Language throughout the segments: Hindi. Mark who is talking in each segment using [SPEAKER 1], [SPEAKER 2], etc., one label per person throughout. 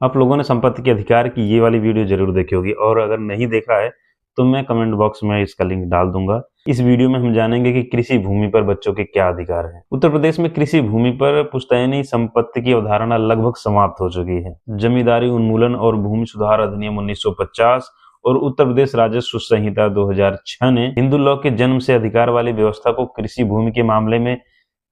[SPEAKER 1] आप लोगों ने संपत्ति के अधिकार की ये वाली वीडियो जरूर देखी होगी, और अगर नहीं देखा है तो मैं कमेंट बॉक्स में इसका लिंक डाल दूंगा। इस वीडियो में हम जानेंगे कि कृषि भूमि पर बच्चों के क्या अधिकार हैं। उत्तर प्रदेश में कृषि भूमि पर पुश्तैनी संपत्ति की अवधारणा लगभग समाप्त हो चुकी है। जमींदारी उन्मूलन और भूमि सुधार अधिनियम 1950 और उत्तर प्रदेश राजस्व संहिता 2006 ने हिंदू लॉ के जन्म से अधिकार वाली व्यवस्था को कृषि भूमि के मामले में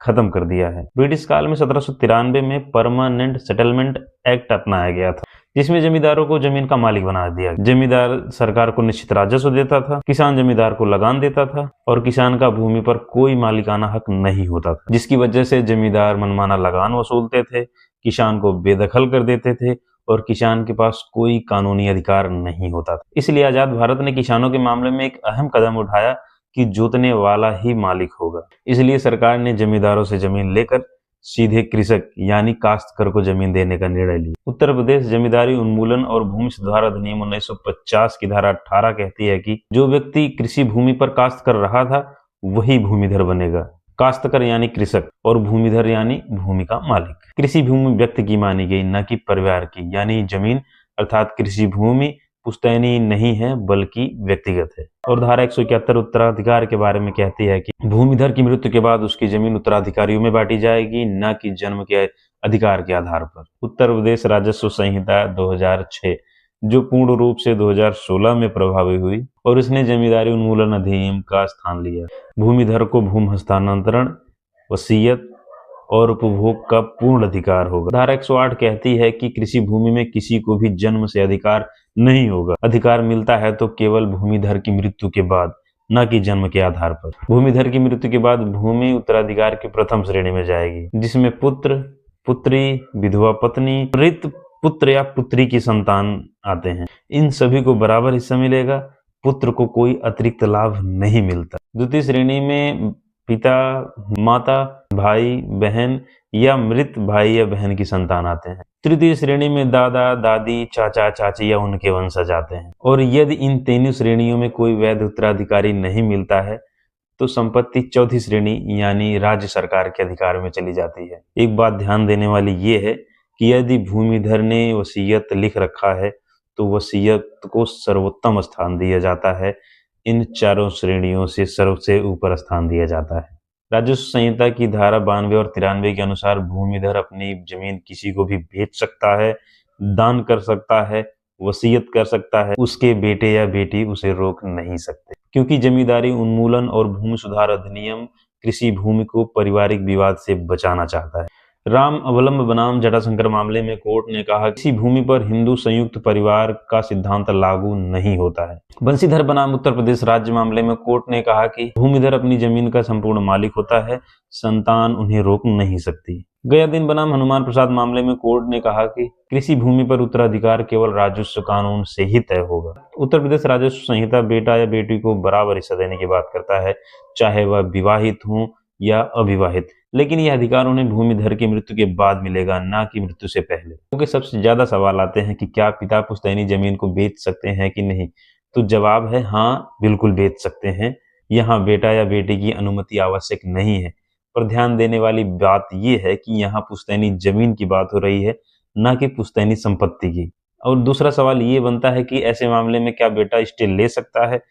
[SPEAKER 1] खत्म कर दिया है। ब्रिटिश काल में 1793 में परमानेंट सेटलमेंट एक्ट अपनाया गया था, जिसमें जमींदारों को जमीन का मालिक बना दिया। जमींदार सरकार को निश्चित राजस्व देता था, किसान जमींदार को लगान देता था और किसान का भूमि पर कोई मालिकाना हक नहीं होता था, जिसकी वजह से जमींदार मनमाना लगान वसूलते थे, किसान को बेदखल कर देते थे और किसान के पास कोई कानूनी अधिकार नहीं होता था। इसलिए आजाद भारत ने किसानों के मामले में एक अहम कदम उठाया कि जोतने वाला ही मालिक होगा। इसलिए सरकार ने जमींदारों से जमीन लेकर सीधे कृषक यानी काश्तकार को जमीन देने का निर्णय लिया। उत्तर प्रदेश जमींदारी उन्मूलन और भूमि सुधार अधिनियम 1950 की धारा 18 कहती है कि जो व्यक्ति कृषि भूमि पर काश्त कर रहा था वही भूमिधर बनेगा। काश्तकार यानी कृषक और भूमिधर यानी भूमि का मालिक। कृषि भूमि व्यक्ति की मानी गई, न कि परिवार की, यानी जमीन अर्थात कृषि भूमि पुश्तैनी नहीं है बल्कि व्यक्तिगत है। और धारा 171 उत्तराधिकार के बारे में कहती है कि भूमिधर की मृत्यु के बाद उसकी जमीन उत्तराधिकारियों में बांटी जाएगी, न कि जन्म के अधिकार के आधार पर। उत्तर प्रदेश राजस्व संहिता 2006 जो पूर्ण रूप से 2016 में प्रभावी हुई और इसने जमींदारी उन्मूलन अधिनियम का स्थान लिया। भूमिधर को भूमि हस्तांतरण, वसीयत और उपभोग का पूर्ण अधिकार होगा। धारा 108 कहती है कि कृषि भूमि में किसी को भी जन्म से अधिकार नहीं होगा। अधिकार मिलता है तो केवल भूमिधर की मृत्यु के बाद, न कि जन्म के आधार पर। भूमिधर की मृत्यु के बाद भूमि उत्तराधिकार की प्रथम श्रेणी में जाएगी, जिसमें पुत्र, पुत्री, विधवा पत्नी, मृत पुत्र या पुत्री की संतान आते हैं। इन सभी को बराबर हिस्सा मिलेगा। पुत्र को कोई अतिरिक्त लाभ नहीं मिलता। द्वितीय श्रेणी में पिता, माता, भाई, बहन या मृत भाई या बहन की संतान आते हैं। तृतीय श्रेणी में दादा, दादी, चाचा, चाची या उनके वंशज आते हैं। और यदि इन तीनों श्रेणियों में कोई वैध उत्तराधिकारी नहीं मिलता है तो संपत्ति चौथी श्रेणी यानी राज्य सरकार के अधिकार में चली जाती है। एक बात ध्यान देने वाली ये है कि यदि भूमिधर ने वसीयत लिख रखा है तो वसीयत को सर्वोत्तम स्थान दिया जाता है। इन चारों श्रेणियों से सबसे ऊपर स्थान दिया जाता है। राजस्व संहिता की धारा 92 और 93 के अनुसार भूमिधर अपनी जमीन किसी को भी बेच सकता है, दान कर सकता है, वसीयत कर सकता है। उसके बेटे या बेटी उसे रोक नहीं सकते, क्योंकि जमींदारी उन्मूलन और भूमि सुधार अधिनियम कृषि भूमि को पारिवारिक विवाद से बचाना चाहता है। राम अवलंब बनाम जटाशंकर मामले में कोर्ट ने कहा किसी भूमि पर हिंदू संयुक्त परिवार का सिद्धांत लागू नहीं होता है। बंशीधर बनाम उत्तर प्रदेश राज्य मामले में कोर्ट ने कहा कि भूमिधर अपनी जमीन का संपूर्ण मालिक होता है, संतान उन्हें रोक नहीं सकती। गया दिन बनाम हनुमान प्रसाद मामले में कोर्ट ने कहा कि कृषि भूमि पर उत्तराधिकार केवल राजस्व कानून से ही तय होगा। उत्तर प्रदेश राजस्व संहिता बेटा या बेटी को बराबर हिस्सा देने की बात करता है, चाहे वह विवाहित हो या अविवाहित, लेकिन यह अधिकार उन्हें भूमिधर की मृत्यु के बाद मिलेगा, ना कि मृत्यु से पहले। क्योंकि सबसे ज्यादा सवाल आते हैं कि क्या पिता पुश्तैनी जमीन को बेच सकते हैं कि नहीं, तो जवाब है हाँ, बिल्कुल बेच सकते हैं। यहाँ बेटा या बेटी की अनुमति आवश्यक नहीं है। पर ध्यान देने वाली बात यह है कि यहाँ पुश्तैनी जमीन की बात हो रही है, ना कि पुश्तैनी संपत्ति की। और दूसरा सवाल ये बनता है कि ऐसे मामले में क्या बेटा स्टे ले सकता है,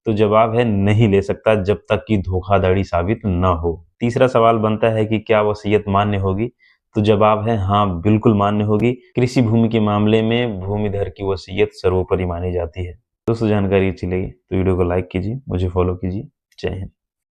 [SPEAKER 1] तो जवाब है नहीं ले सकता जब तक कि धोखाधड़ी साबित न हो। तीसरा सवाल बनता है कि क्या वसीयत मान्य होगी, तो जवाब है हाँ, बिल्कुल मान्य होगी। कृषि भूमि के मामले में भूमिधर की वसीयत सर्वोपरि मानी जाती है। दोस्तों, जानकारी अच्छी लगी तो वीडियो को लाइक कीजिए, मुझे फॉलो कीजिए। जय हिंद।